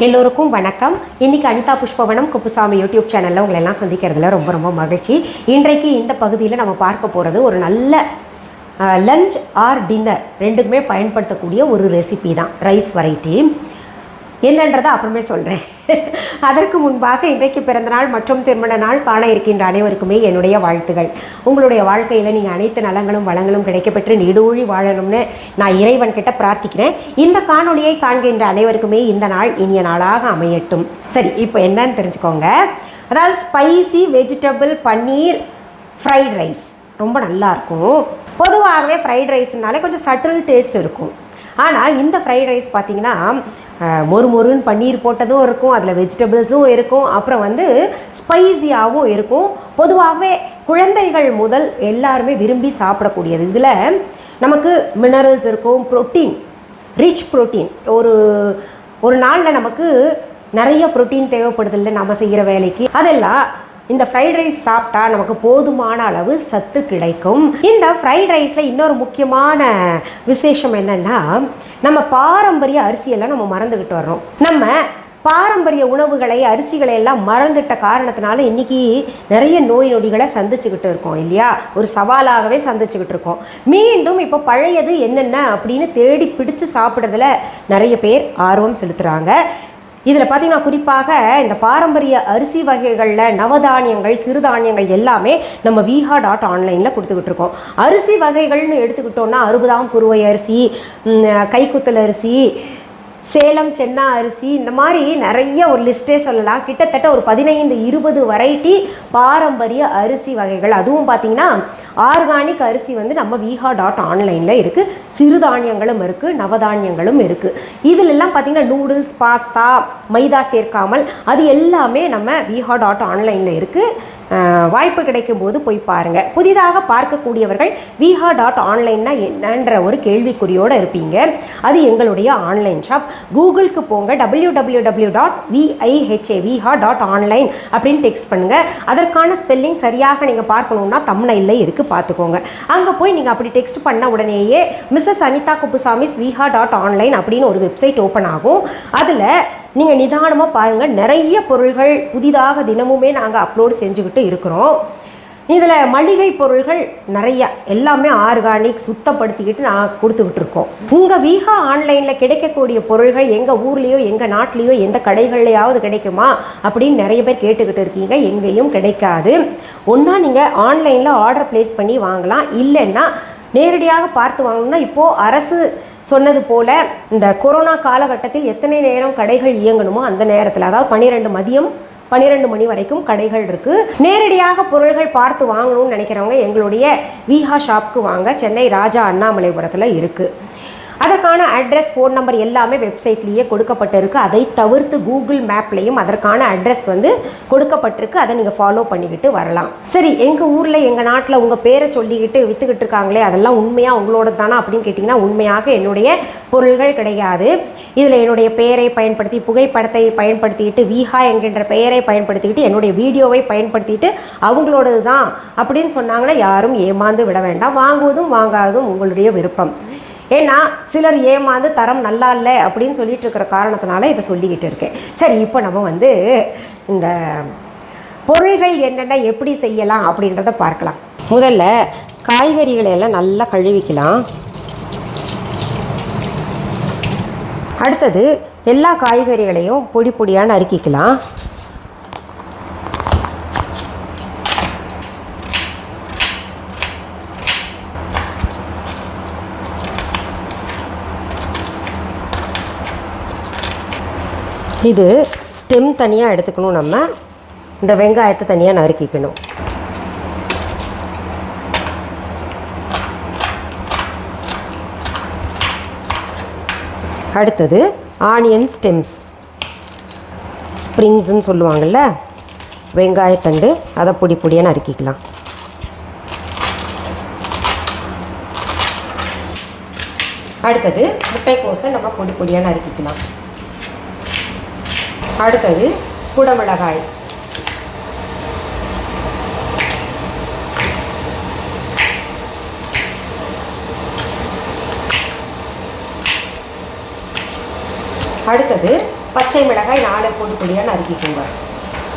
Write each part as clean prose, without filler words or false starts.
எல்லோருக்கும் வணக்கம். இன்னைக்கு அனிதா புஷ்பவனம் குப்புசாமி யூடியூப் சேனலில் உங்களை எல்லாம் சந்திக்கிறதுல ரொம்ப ரொம்ப மகிழ்ச்சி. இன்றைக்கு இந்த பகுதியில் நம்ம பார்க்க போகிறது ஒரு நல்ல லஞ்ச் ஆர் டின்னர் ரெண்டுக்குமே பயன்படுத்தக்கூடிய ஒரு ரெசிபி தான், ரைஸ் வெரைட்டி. என்னன்றதை அப்புறமே சொல்கிறேன். அதற்கு முன்பாக இன்றைக்கு பிறந்தநாள் மற்றும் திருமண நாள் காண இருக்கின்ற அனைவருக்குமே என்னுடைய வாழ்த்துகள். உங்களுடைய வாழ்க்கையில் நீங்கள் அனைத்து நலங்களும் வளங்களும் கிடைக்கப்பெற்று நீடூழி வாழணும்னு நான் இறைவன் கிட்ட பிரார்த்திக்கிறேன். இந்த காணொலியை காண்கின்ற அனைவருக்குமே இந்த நாள் இனிய நாளாக அமையட்டும். சரி, இப்போ என்னன்னு தெரிஞ்சுக்கோங்க. அதாவது ஸ்பைசி வெஜிடபிள் பன்னீர் ஃப்ரைட் ரைஸ் ரொம்ப நல்லாயிருக்கும். பொதுவாகவே ஃப்ரைட் ரைஸ்னாலே கொஞ்சம் சட்டில் டேஸ்ட் இருக்கும். ஆனால் இந்த ஃப்ரைட் ரைஸ் பார்த்திங்கன்னா மொறுன்னு பன்னீர் போட்டதும் இருக்கும், அதில் வெஜிடபிள்ஸும் இருக்கும், அப்புறம் ஸ்பைசியாகவும் இருக்கும். பொதுவாகவே குழந்தைகள் முதல் எல்லாருமே விரும்பி சாப்பிடக்கூடியது. இதில் நமக்கு மினரல்ஸ் இருக்கும், ப்ரோட்டீன், ரிச் ப்ரோட்டீன். ஒரு நாளில் நமக்கு நிறைய ப்ரோட்டீன் தேவைப்படுதில்லை நம்ம செய்கிற வேலைக்கு. அதெல்லாம் இந்த ஃப்ரைட் ரைஸ் சாப்பிட்டா நமக்கு போதுமான அளவு சத்து கிடைக்கும். இந்த ஃப்ரைட் ரைஸில் இன்னொரு முக்கியமான விசேஷம் என்னென்னா, நம்ம பாரம்பரிய அரிசியெல்லாம் நம்ம மறந்துக்கிட்டு வர்றோம். நம்ம பாரம்பரிய உணவுகளை அரிசிகளை எல்லாம் மறந்துட்ட காரணத்தினால இன்றைக்கி நிறைய நோய் நொடிகளை சந்திச்சுக்கிட்டு இருக்கோம் இல்லையா? ஒரு சவாலாகவே சந்திச்சுக்கிட்டு இருக்கோம். மீண்டும் இப்போ பழையது என்னென்ன அப்படின்னு தேடி பிடிச்சு சாப்பிட்றதுல நிறைய பேர் ஆர்வம் செலுத்துகிறாங்க. இதில் பார்த்திங்கன்னா குறிப்பாக இந்த பாரம்பரிய அரிசி வகைகளில் நவதானியங்கள், சிறுதானியங்கள் எல்லாமே நம்ம viha.online கொடுத்துக்கிட்டு இருக்கோம். அரிசி வகைகள்னு எடுத்துக்கிட்டோன்னா அறுபதாம் குருவை அரிசி, கைக்குத்தல் அரிசி, சேலம் சென்னா அரிசி, இந்த மாதிரி நிறைய ஒரு லிஸ்ட்டே சொல்லலாம். கிட்டத்தட்ட ஒரு 15-20 வெரைட்டி பாரம்பரிய அரிசி வகைகள். அதுவும் பார்த்திங்கன்னா ஆர்கானிக் அரிசி நம்ம viha.online இருக்குது. சிறுதானியங்களும் இருக்குது, நவதானியங்களும் இருக்குது. இதிலெல்லாம் பார்த்திங்கன்னா நூடுல்ஸ், பாஸ்தா, மைதா சேர்க்காமல் அது எல்லாமே நம்ம viha.online இருக்குது. வாய்ப்பு கிடைக்கும் போது போய் பாருங்கள். புதிதாக பார்க்கக்கூடியவர்கள் viha.online என்னன்ற ஒரு கேள்விக்குறியோடு இருப்பீங்க. அது எங்களுடைய ஆன்லைன் ஷாப். கூகுளுக்கு போங்க, www.viha.online அப்படின்னு டெக்ஸ்ட் பண்ணுங்கள். அதற்கான ஸ்பெல்லிங் சரியாக நீங்கள் பார்க்கணுன்னா தம்ப்நெயிலில் இருக்குது, பார்த்துக்கோங்க. அங்கே போய் நீங்கள் அப்படி டெக்ஸ்ட் பண்ண உடனேயே மிஸ்ஸஸ் அனிதா குப்புசாமிஸ் viha.online அப்படின்னு ஒரு வெப்சைட் ஓப்பன் ஆகும். அதில் நீங்கள் நிதானமாக பாருங்கள். நிறைய பொருள்கள் புதிதாக தினமுமே நாங்கள் அப்லோடு செஞ்சுக்கிட்டு இருக்கிறோம். இதில் மளிகை பொருள்கள் நிறையா, எல்லாமே ஆர்கானிக் சுத்தப்படுத்திக்கிட்டு நான் கொடுத்துக்கிட்டு இருக்கோம். உங்கள் விஹா ஆன்லைனில் கிடைக்கக்கூடிய பொருள்கள் எங்கள் ஊர்லேயோ எங்கள் நாட்டிலையோ எந்த கடைகள்லையாவது கிடைக்குமா அப்படின்னு நிறைய பேர் கேட்டுக்கிட்டு இருக்கீங்க. எங்கேயும் கிடைக்காது. ஒன்றா நீங்கள் ஆன்லைனில் ஆர்டர் ப்ளேஸ் பண்ணி வாங்கலாம், இல்லைன்னா நேரடியாக பார்த்து வாங்கணும்னா இப்போது அரசு சொன்னது போல் இந்த கொரோனா காலகட்டத்தில் எத்தனை நேரம் கடைகள் இயங்கணுமோ அந்த நேரத்தில், அதாவது மதியம் 12 மணி வரைக்கும் கடைகள் இருக்குது. நேரடியாக பொருள்கள் பார்த்து வாங்கணும்னு நினைக்கிறவங்க எங்களுடைய விஹா ஷாப்க்கு வாங்க. சென்னை ராஜா அண்ணாமலைபுரத்தில் இருக்குது. அதற்கான அட்ரஸ், ஃபோன் நம்பர் எல்லாமே வெப்சைட்லேயே கொடுக்கப்பட்டிருக்கு. அதை தவிர்த்து கூகுள் மேப்லேயும் அதற்கான அட்ரஸ் கொடுக்கப்பட்டிருக்கு. அதை நீங்கள் ஃபாலோ பண்ணிக்கிட்டு வரலாம். சரி, எங்கள் ஊரில் எங்கள் நாட்டில் உங்கள் பேரை சொல்லிக்கிட்டு விற்றுக்கிட்டு இருக்காங்களே, அதெல்லாம் உண்மையாக உங்களோட தானா அப்படின்னு கேட்டிங்கன்னா உண்மையாக என்னுடைய பொருள்கள் கிடையாது. இதில் என்னுடைய பெயரை பயன்படுத்தி, புகைப்படத்தை பயன்படுத்திக்கிட்டு, விஹா என்கின்ற பெயரை பயன்படுத்திக்கிட்டு, என்னுடைய வீடியோவை பயன்படுத்திட்டு அவங்களோடது தான் அப்படின்னு சொன்னாங்கன்னா யாரும் ஏமாந்து விட வேண்டாம். வாங்குவதும் வாங்காததும் உங்களுடைய விருப்பம். ஏன்னா சிலர் ஏமாந்து தரம் நல்லா இல்லை அப்படின்னு சொல்லிட்டு இருக்கிற காரணத்தினால இதை சொல்லிக்கிட்டு இருக்கேன். சரி, இப்போ நம்ம இந்த பொருள்கள் என்னென்ன எப்படி செய்யலாம் அப்படின்றத பார்க்கலாம். முதல்ல காய்கறிகளை எல்லாம் நல்லா கழுவிக்கலாம். அடுத்தது எல்லா காய்கறிகளையும் பொடி பொடியாக நறுக்கிக்கலாம். இது ஸ்டெம் தனியாக எடுத்துக்கணும். நம்ம இந்த வெங்காயத்தை தனியாக நறுக்கிக்கணும். அடுத்தது ஆனியன் ஸ்டெம்ஸ், ஸ்ப்ரிங்ஸ்ன்னு சொல்லுவாங்கள்ல, வெங்காயத்தண்டு, அதை பொடி பொடியாக நறுக்கிக்கலாம். அடுத்தது முட்டைக்கோஸை நம்ம பொடி பொடியாக நறுக்கிக்கலாம். அடுத்தது குடமிளகாய், அடுத்தது பச்சை மிளகாய் 4 பொடி பொடியாக நறுக்கிக்கோங்க.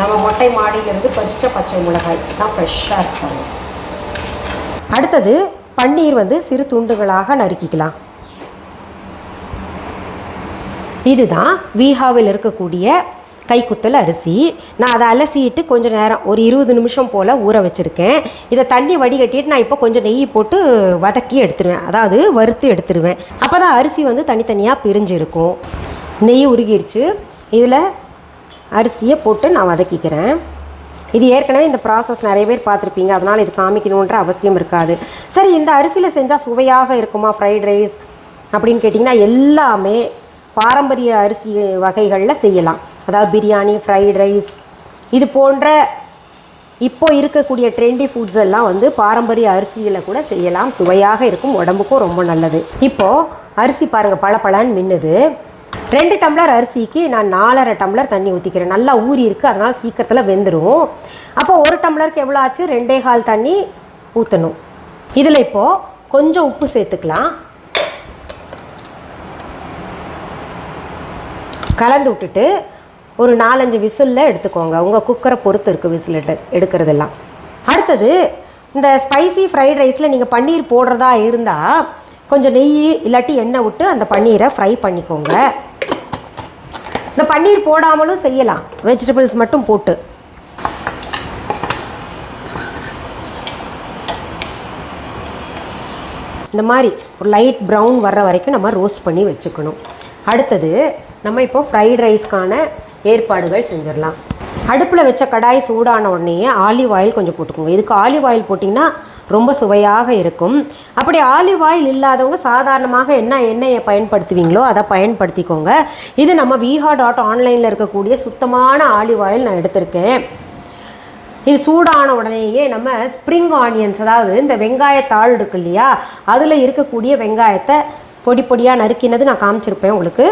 நம்ம மொட்டை மாடியிலேருந்து பறித்த பச்சை மிளகாய் தான் ஃப்ரெஷ்ஷாக இருக்காங்க. அடுத்தது பன்னீர் வந்து சிறு துண்டுகளாக நறுக்கிக்கலாம். இதுதான் வீஹாவில் இருக்கக்கூடிய கைக்குத்தல் அரிசி. நான் அதை அலசிட்டு கொஞ்சம் நேரம் ஒரு 20 நிமிஷம் போல் ஊற வச்சுருக்கேன். இதை தண்ணி வடிகட்டிட்டு நான் இப்போ கொஞ்சம் நெய் போட்டு வதக்கி எடுத்துருவேன், அதாவது வறுத்து எடுத்துருவேன். அப்போ தான் அரிசி வந்து தனித்தனியாக பிரிஞ்சு இருக்கும். நெய் உருகிருச்சு. இதில் அரிசியை போட்டு நான் வதக்கிக்கிறேன். இது ஏற்கனவே இந்த ப்ராசஸ் நிறைய பேர் பார்த்துருப்பீங்க, அதனால் இது காமிக்கணுன்ற அவசியம் இருக்காது. சரி, இந்த அரிசியில் செஞ்சால் சுவையாக இருக்குமா ஃப்ரைட் ரைஸ் அப்படின்னு கேட்டிங்கன்னா, எல்லாமே பாரம்பரிய அரிசி வகைகளில் செய்யலாம். அதாவது பிரியாணி, ஃப்ரைட் ரைஸ், இது போன்ற இப்போ இருக்கக்கூடிய ட்ரெண்டி ஃபுட்ஸ் எல்லாம் வந்து பாரம்பரிய அரிசியில் கூட செய்யலாம். சுவையாக இருக்கும், உடம்புக்கும் ரொம்ப நல்லது. இப்போது அரிசி பாருங்கள் பளபளன்னு மின்னுது. 2 டம்ளர் அரிசிக்கு நான் 4.5 டம்ளர் தண்ணி ஊற்றிக்கிறேன். நல்லா ஊறி இருக்குது, அதனால் சீக்கிரத்தில் வெந்துடும். அப்போ 1 டம்ளருக்கு எவ்வளோ ஆச்சு? 2.25 தண்ணி ஊற்றணும். இதில் இப்போது கொஞ்சம் உப்பு சேர்த்துக்கலாம். கலந்து விட்டுட்டு ஒரு 4-5 விசிலில் எடுத்துக்கோங்க. உங்கள் குக்கரை பொறுத்து இருக்குது விசில் எடுக்கிறதெல்லாம். அடுத்தது இந்த ஸ்பைசி ஃப்ரைட் ரைஸில் நீங்கள் பன்னீர் போடுறதா இருந்தால் கொஞ்சம் நெய் இல்லாட்டி எண்ணெய் விட்டு அந்த பன்னீரை ஃப்ரை பண்ணிக்கோங்க. இந்த பன்னீர் போடாமலும் செய்யலாம், வெஜிடபிள்ஸ் மட்டும் போட்டு. இந்த மாதிரி ஒரு லைட் ப்ரௌன் வர்ற வரைக்கும் நம்ம ரோஸ்ட் பண்ணி வச்சுக்கணும். அடுத்தது நம்ம இப்போ ஃப்ரைட் ரைஸ்க்கான ஏற்பாடுகள் செஞ்சிடலாம். அடுப்பில் வச்ச கடாய் சூடான உடனே ஆலிவ் ஆயில் கொஞ்சம் போட்டுக்கோங்க. இதுக்கு ஆலிவ் ஆயில் போட்டிங்கன்னா ரொம்ப சுவையாக இருக்கும். அப்படி ஆலிவ் ஆயில் இல்லாதவங்க சாதாரணமாக என்ன எண்ணெயை பயன்படுத்துவீங்களோ அதை பயன்படுத்திக்கோங்க. இது நம்ம viha.online இருக்கக்கூடிய சுத்தமான ஆலிவ் ஆயில் நான் எடுத்திருக்கேன். இது சூடான உடனேயே நம்ம ஸ்ப்ரிங் ஆனியன்ஸ், அதாவது இந்த வெங்காயத்தாள் இருக்கு இல்லையா, அதில் இருக்கக்கூடிய வெங்காயத்தை பொடி பொடியாக நறுக்கினது நான் காமிச்சிருப்பேன் உங்களுக்கு.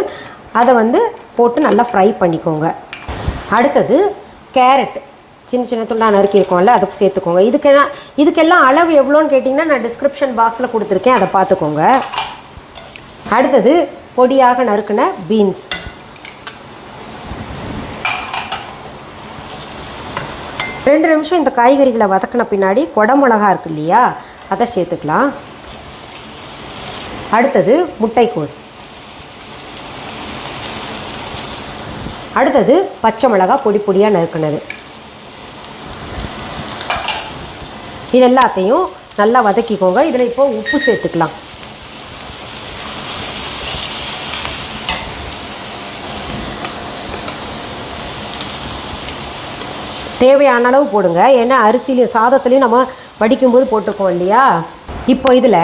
அதை வந்து போட்டு நல்லா ஃப்ரை பண்ணிக்கோங்க. அடுத்தது கேரட் சின்ன சின்ன துண்டாக நறுக்கியிருக்கோம்ல, அதை சேர்த்துக்கோங்க. இதுக்கெல்லாம் அளவு எவ்வளோன்னு கேட்டிங்கன்னா நான் டிஸ்கிரிப்ஷன் பாக்ஸில் கொடுத்துருக்கேன், அதை பார்த்துக்கோங்க. அடுத்தது பொடியாக நறுக்கின பீன்ஸ். ரெண்டு நிமிஷம் இந்த காய்கறிகளை வதக்கின பின்னாடி குடமிளகா இருக்கு இல்லையா, அதை சேர்த்துக்கலாம். அடுத்தது முட்டைக்கோஸ். அடுத்தது பச்சை மிளகாய் பொடி பொடியாக நறுக்கினது. இது எல்லாத்தையும் நல்லா வதக்கிக்கோங்க. இதில் இப்போது உப்பு சேர்த்துக்கலாம். தேவையான அளவு போடுங்க, ஏன்னா அரிசிலையும் சாதத்துலேயும் நம்ம வடிக்கும்போது போட்டிருக்கோம் இல்லையா. இப்போ இதில்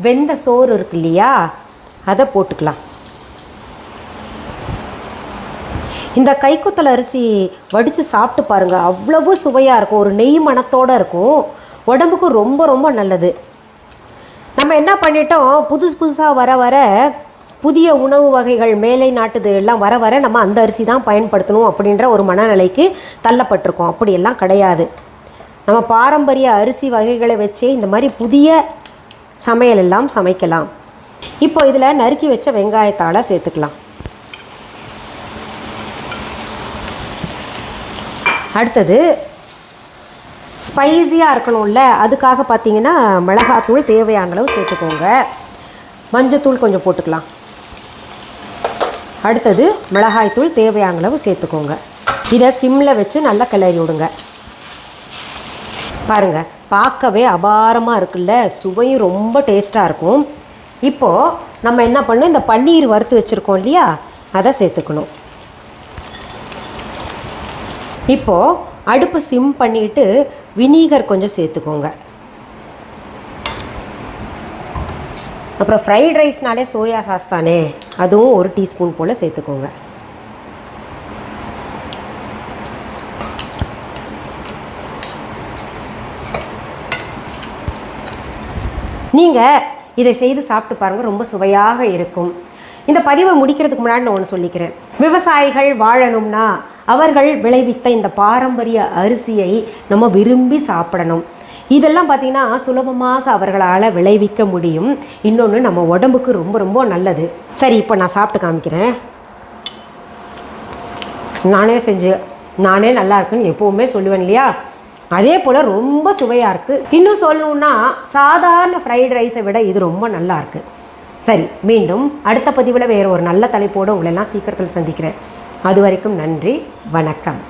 வெந்த சோறு இருக்கு இல்லையா, அதை போட்டுக்கலாம். இந்த கைக்குத்தல் அரிசி வடித்து சாப்பிட்டு பாருங்கள், அவ்வளவு சுவையாக இருக்கும். ஒரு நெய் மணத்தோடு இருக்கும், உடம்புக்கு ரொம்ப ரொம்ப நல்லது. நம்ம என்ன பண்ணிட்டோம், புதுசாக வர வர புதிய உணவு வகைகள் மேலை நாட்டுது எல்லாம் வர வர நம்ம அந்த அரிசி தான் பயன்படுத்தணும் அப்படின்ற ஒரு மனநிலைக்கு தள்ளப்பட்டிருக்கோம். அப்படியெல்லாம் கிடையாது. நம்ம பாரம்பரிய அரிசி வகைகளை வச்சே இந்த மாதிரி புதிய சமையல் எல்லாம் சமைக்கலாம். இப்போ இதில் நறுக்கி வச்ச வெங்காயத்தாளை சேர்த்துக்கலாம். அடுத்தது ஸ்பைஸியாக இருக்கணும்ல, அதுக்காக பார்த்தீங்கன்னா மிளகாத்தூள் தேவையான அளவு சேர்த்துக்கோங்க. மஞ்சத்தூள் கொஞ்சம் போட்டுக்கலாம். அடுத்தது மிளகாய்த்தூள் தேவையான அளவு சேர்த்துக்கோங்க. இதை சிம்மில் வச்சு நல்லா கிளறி விடுங்க. பாருங்கள், பார்க்கவே அபாரமாக இருக்குல்ல, சுவையும் ரொம்ப டேஸ்ட்டாக இருக்கும். இப்போது நம்ம என்ன பண்ணணும், இந்த பன்னீர் வறுத்து வச்சுருக்கோம் இல்லையா, அதை சேர்த்துக்கணும். இப்போது அடுப்பு சிம் பண்ணிவிட்டு வினீகர் கொஞ்சம் சேர்த்துக்கோங்க. அப்புறம் ஃப்ரைட் ரைஸ்னாலே சோயா சாஸ் தானே, அதுவும் 1 டீஸ்பூன் போல் சேர்த்துக்கோங்க. நீங்கள் இதை செய்து சாப்பிட்டு பாருங்கள், ரொம்ப சுவையாக இருக்கும். இந்த பதிவை முடிக்கிறதுக்கு முன்னாடி நான் ஒன்று சொல்லிக்கிறேன். விவசாயிகள் வாழணும்னா அவர்கள் விளைவித்த இந்த பாரம்பரிய அரிசியை நம்ம விரும்பி சாப்பிடணும். இதெல்லாம் பார்த்திங்கன்னா சுலபமாக அவர்களால் விளைவிக்க முடியும். இன்னொன்று நம்ம உடம்புக்கு ரொம்ப ரொம்ப நல்லது. சரி, இப்போ நான் சாப்பிட்டு காமிக்கிறேன். நானே செஞ்சு நானே நல்லா இருக்குன்னு எப்போவுமே சொல்லுவேன் இல்லையா, அதே போல் ரொம்ப சுவையாக இருக்குது. இன்னும் சொல்லணுன்னா சாதாரண ஃப்ரைட் ரைஸை விட இது ரொம்ப நல்லா இருக்குது. சரி, மீண்டும் அடுத்த பதிவில் வேறு ஒரு நல்ல தலைப்போடு உங்களெல்லாம் சீக்கிரத்தில் சந்திக்கிறேன். அது வரைக்கும் நன்றி, வணக்கம்.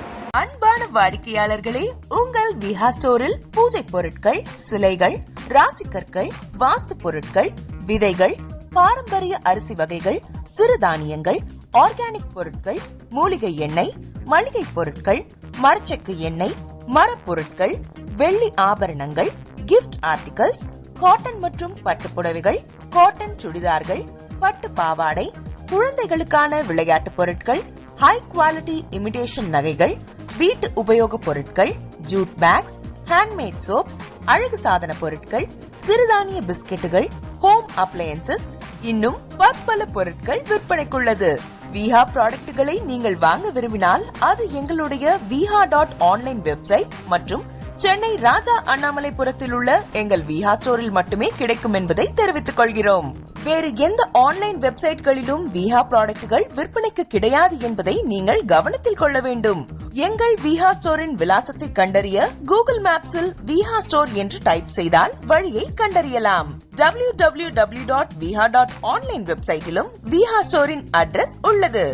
அன்பான வாடிக்கையாளர்களே, உங்கள் விஹா ஸ்டோரில் பூஜை பொருட்கள், சிலைகள், ராசிக்கற்கள், வாஸ்து பொருட்கள், விதைகள், பாரம்பரிய அரிசி வகைகள், சிறுதானியங்கள், ஆர்கானிக் பொருட்கள், மூலிகை எண்ணெய், மளிகை பொருட்கள், மரச்செக்கு எண்ணெய், மரப்பொருட்கள், வெள்ளி ஆபரணங்கள், கிஃப்ட் ஆர்டிகல்ஸ், காட்டன் மற்றும் பட்டு புடவைகள், காட்டன் சுடிதார்கள், பட்டு பாவாடை, குழந்தைகளுக்கான விளையாட்டு பொருட்கள், ஹை குவாலிட்டி இமிடேஷன் நகைகள், வீட்டு உபயோக பொருட்கள், ஜூட் பேக்ஸ், ஹேண்ட்மேட் சோப்ஸ், அழகு சாதன பொருட்கள், சிறுதானிய பிஸ்கெட்டுகள், ஹோம் அப்ளையன்சஸ், இன்னும் பற்பல பொருட்கள் விற்பனைக்குள்ளது. விஹா ப்ராடக்ட்களை நீங்கள் வாங்க விரும்பினால் அது எங்களுடைய viha.online வெப்சைட் மற்றும் சென்னை ராஜா அண்ணாமலைபுரத்தில் உள்ள எங்கள் விஹா ஸ்டோரில் மட்டுமே கிடைக்கும் என்பதை தெரிவித்துக் கொள்கிறோம். வேறு எந்த ஆன்லைன் வெப்சைட்களிலும் விஹா ப்ராடக்ட்கள் விற்பனைக்கு கிடையாது என்பதை நீங்கள் கவனத்தில் கொள்ள வேண்டும். எங்கள் விஹா ஸ்டோரின் விலாசத்தை கண்டறிய கூகுள் மேப்ஸில் விஹா ஸ்டோர் என்று டைப் செய்தால் வழியை கண்டறியலாம். www.viha.online வெப்சைட்டிலும் விஹா ஸ்டோரின் அட்ரஸ் உள்ளது.